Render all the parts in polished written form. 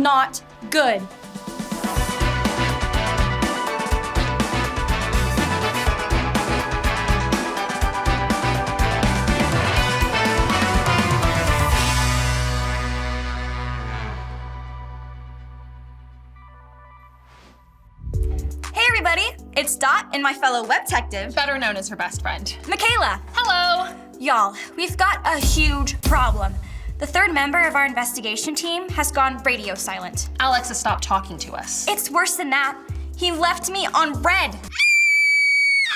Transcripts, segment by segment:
not good. Hey everybody, it's Dot and my fellow webtective, better known as her best friend, Makayla. Hello. Y'all, we've got a huge problem. The third member of our investigation team has gone radio silent. Alex has stopped talking to us. It's worse than that. He left me on red.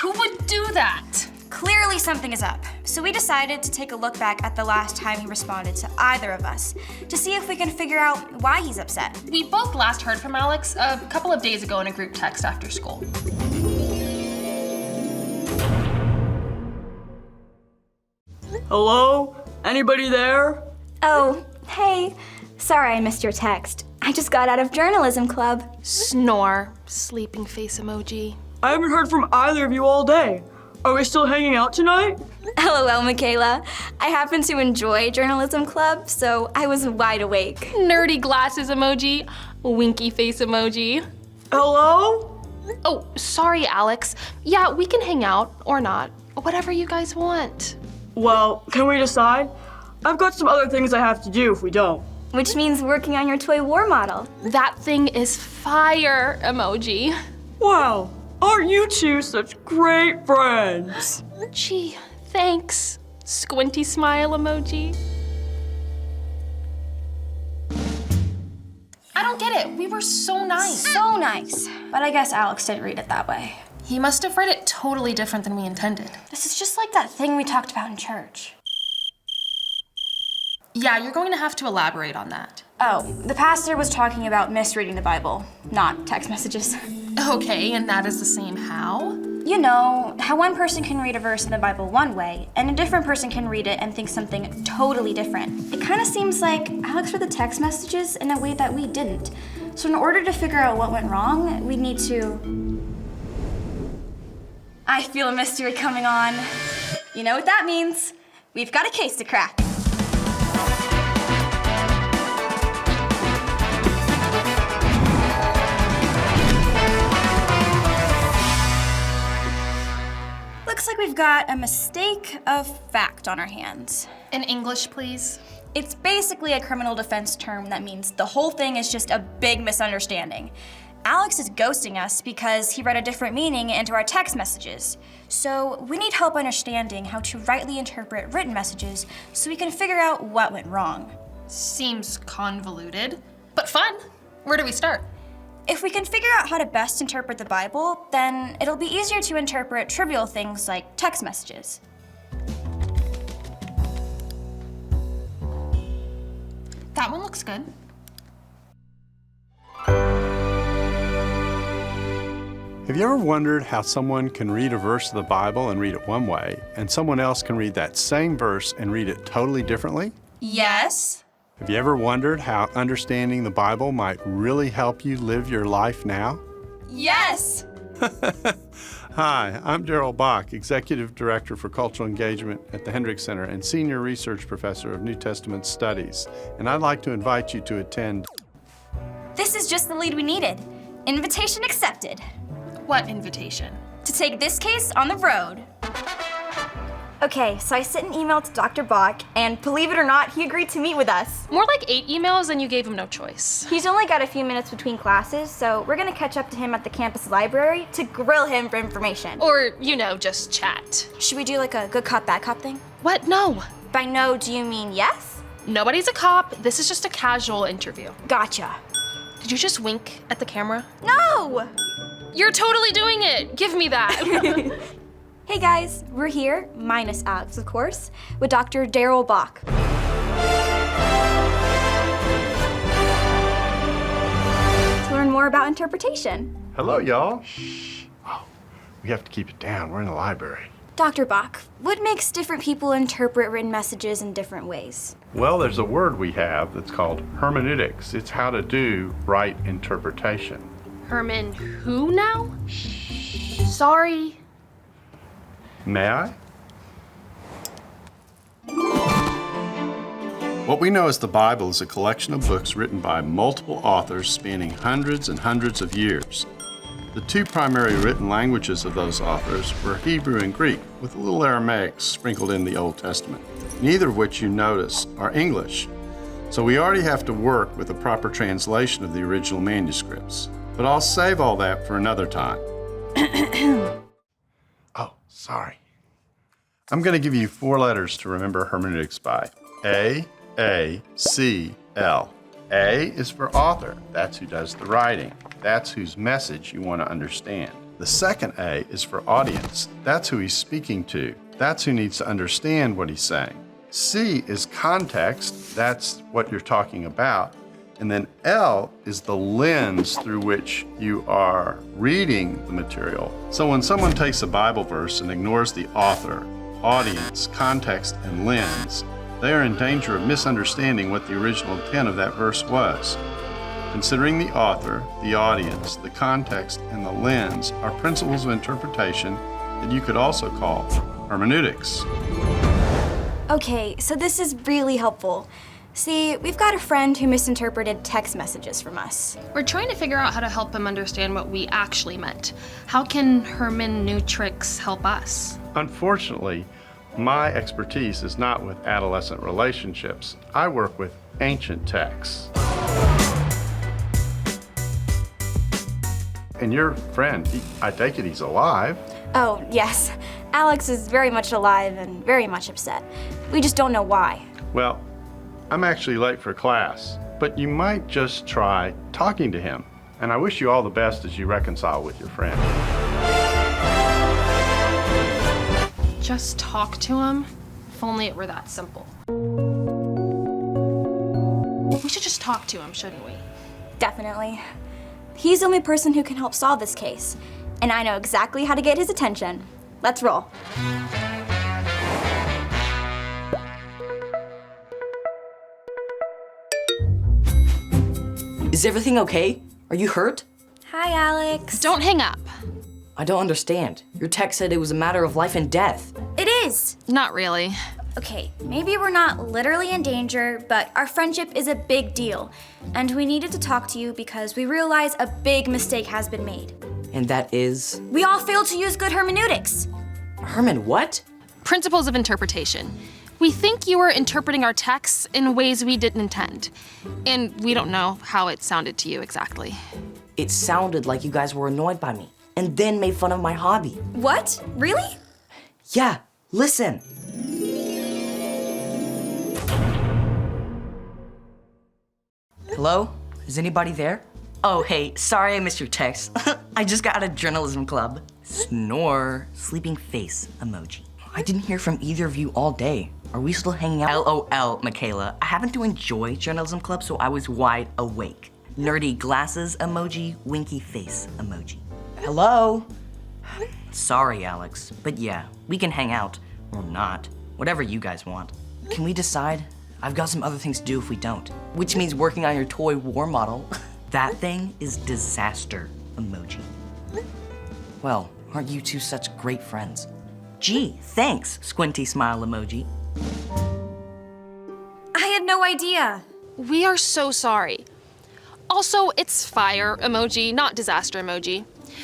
Who would do that? Clearly something is up. So we decided to take a look back at the last time he responded to either of us to see if we can figure out why he's upset. We both last heard from Alex a couple of days ago in a group text after school. Hello? Anybody there? Oh, hey. Sorry I missed your text. I just got out of journalism club. Snore. Sleeping face emoji. I haven't heard from either of you all day. Are we still hanging out tonight? LOL, Makayla. I happen to enjoy journalism club, so I was wide awake. Nerdy glasses emoji. Winky face emoji. Hello? Oh, sorry, Alex. Yeah, we can hang out or not. Whatever you guys want. Well, can we decide? I've got some other things I have to do if we don't. Which means working on your toy war model. That thing is fire emoji. Wow, aren't you two such great friends? Gee, thanks. Squinty smile emoji. I don't get it. We were so nice. So nice. But I guess Alex didn't read it that way. He must have read it totally different than we intended. This is just like that thing we talked about in church. Yeah, you're going to have to elaborate on that. Oh, the pastor was talking about misreading the Bible, not text messages. Okay, and that is the same how? You know, how one person can read a verse in the Bible one way, and a different person can read it and think something totally different. It kind of seems like Alex read the text messages in a way that we didn't. So in order to figure out what went wrong, we need to... I feel a mystery coming on. You know what that means. We've got a case to crack. Looks like we've got a mistake of fact on our hands. In English, please. It's basically a criminal defense term that means the whole thing is just a big misunderstanding. Alex is ghosting us because he read a different meaning into our text messages. So we need help understanding how to rightly interpret written messages so we can figure out what went wrong. Seems convoluted, but fun. Where do we start? If we can figure out how to best interpret the Bible, then it'll be easier to interpret trivial things like text messages. That one looks good. Have you ever wondered how someone can read a verse of the Bible and read it one way, and someone else can read that same verse and read it totally differently? Yes. Have you ever wondered how understanding the Bible might really help you live your life now? Yes. Hi, I'm Darrell Bock, Executive Director for Cultural Engagement at the Hendricks Center and Senior Research Professor of New Testament Studies, and I'd like to invite you to attend. This is just the lead we needed. Invitation accepted. What invitation? To take this case on the road. Okay, so I sent an email to Dr. Bock, and believe it or not, he agreed to meet with us. More like 8 emails and you gave him no choice. He's only got a few minutes between classes, so we're gonna catch up to him at the campus library to grill him for information. Or, you know, just chat. Should we do like a good cop, bad cop thing? What? No. By no, do you mean yes? Nobody's a cop. This is just a casual interview. Gotcha. Did you just wink at the camera? No! You're totally doing it. Give me that. Hey guys, we're here, minus Alex of course, with Dr. Darrell Bock. To learn more about interpretation. Hello, y'all. Shh. Oh, we have to keep it down. We're in the library. Dr. Bock, what makes different people interpret written messages in different ways? Well, there's a word we have that's called hermeneutics. It's how to do right interpretation. Herman, who now? Sorry. May I? What we know as the Bible is a collection of books written by multiple authors spanning hundreds and hundreds of years. The two primary written languages of those authors were Hebrew and Greek, with a little Aramaic sprinkled in the Old Testament, neither of which you notice are English. So we already have to work with a proper translation of the original manuscripts. But I'll save all that for another time. Oh, sorry. I'm going to give you 4 letters to remember hermeneutics by. A, C, L. A is for author. That's who does the writing. That's whose message you want to understand. The second A is for audience. That's who he's speaking to. That's who needs to understand what he's saying. C is context. That's what you're talking about. And then L is the lens through which you are reading the material. So when someone takes a Bible verse and ignores the author, audience, context, and lens, they are in danger of misunderstanding what the original intent of that verse was. Considering the author, the audience, the context, and the lens are principles of interpretation that you could also call hermeneutics. Okay, so this is really helpful. See, we've got a friend who misinterpreted text messages from us. We're trying to figure out how to help him understand what we actually meant. How can hermeneutics help us? Unfortunately, my expertise is not with adolescent relationships. I work with ancient texts. And your friend, I take it he's alive? Oh, yes. Alex is very much alive and very much upset. We just don't know why. Well, I'm actually late for class, but you might just try talking to him. And I wish you all the best as you reconcile with your friend. Just talk to him? If only it were that simple. We should just talk to him, shouldn't we? Definitely. He's the only person who can help solve this case, and I know exactly how to get his attention. Let's roll. Is everything okay? Are you hurt? Hi, Alex. Don't hang up. I don't understand. Your text said it was a matter of life and death. It is. Not really. Okay, maybe we're not literally in danger, but our friendship is a big deal. And we needed to talk to you because we realize a big mistake has been made. And that is? We all failed to use good hermeneutics. Herman, what? Principles of interpretation. We think you were interpreting our texts in ways we didn't intend. And we don't know how it sounded to you exactly. It sounded like you guys were annoyed by me and then made fun of my hobby. What? Really? Yeah, listen. Hello? Is anybody there? Oh, hey, sorry I missed your text. I just got out of journalism club. Snore, sleeping face emoji. I didn't hear from either of you all day. Are we still hanging out? LOL, Makayla. I happen to enjoy journalism club, so I was wide awake. Nerdy glasses emoji, winky face emoji. Hello? Sorry, Alex, but yeah, we can hang out. Or not. Whatever you guys want. Can we decide? I've got some other things to do if we don't. Which means working on your toy war model. That thing is disaster emoji. Well, aren't you two such great friends? Gee, thanks, squinty smile emoji. I had no idea. We are so sorry. Also, it's fire emoji, not disaster emoji.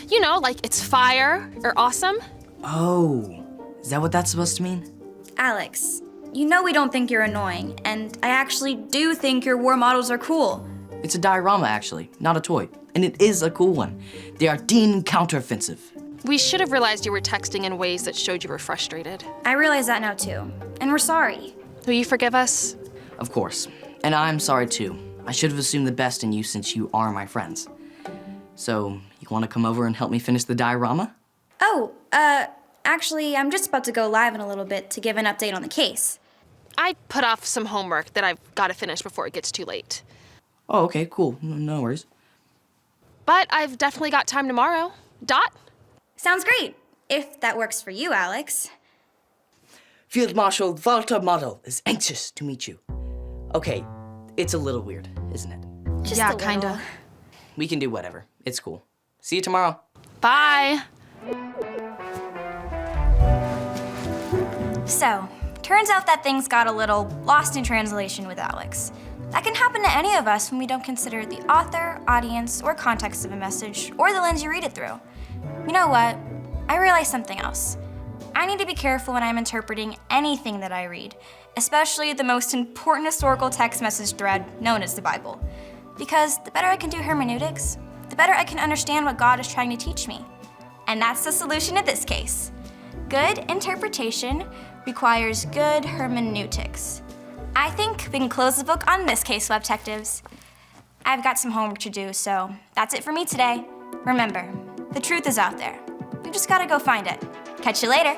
You know, like it's fire or awesome. Oh, is that what that's supposed to mean? Alex, you know we don't think you're annoying, and I actually do think your war models are cool. It's a diorama, actually, not a toy. And it is a cool one. They are deemed counteroffensive. We should have realized you were texting in ways that showed you were frustrated. I realize that now too, and we're sorry. Will you forgive us? Of course. And I'm sorry too. I should have assumed the best in you since you are my friends. So, you want to come over and help me finish the diorama? Oh, actually, I'm just about to go live in a little bit to give an update on the case. I put off some homework that I've got to finish before it gets too late. Oh, okay, cool. No worries. But I've definitely got time tomorrow. Dot? Sounds great, if that works for you, Alex. Field Marshal Walter Model is anxious to meet you. Okay, it's a little weird, isn't it? Just Yeah, a little. kinda. We can do whatever. It's cool. See you tomorrow. Bye. So, Turns out that things got a little lost in translation with Alex. That can happen to any of us when we don't consider the author, audience, or context of a message, or the lens you read it through. You know what? I realized something else. I need to be careful when I'm interpreting anything that I read, especially the most important historical text message thread known as the Bible. Because the better I can do hermeneutics, the better I can understand what God is trying to teach me. And that's the solution in this case. Good interpretation requires good hermeneutics. I think we can close the book on this case, web detectives. I've got some homework to do, so that's it for me today. Remember, the truth is out there. We just gotta go find it. Catch you later.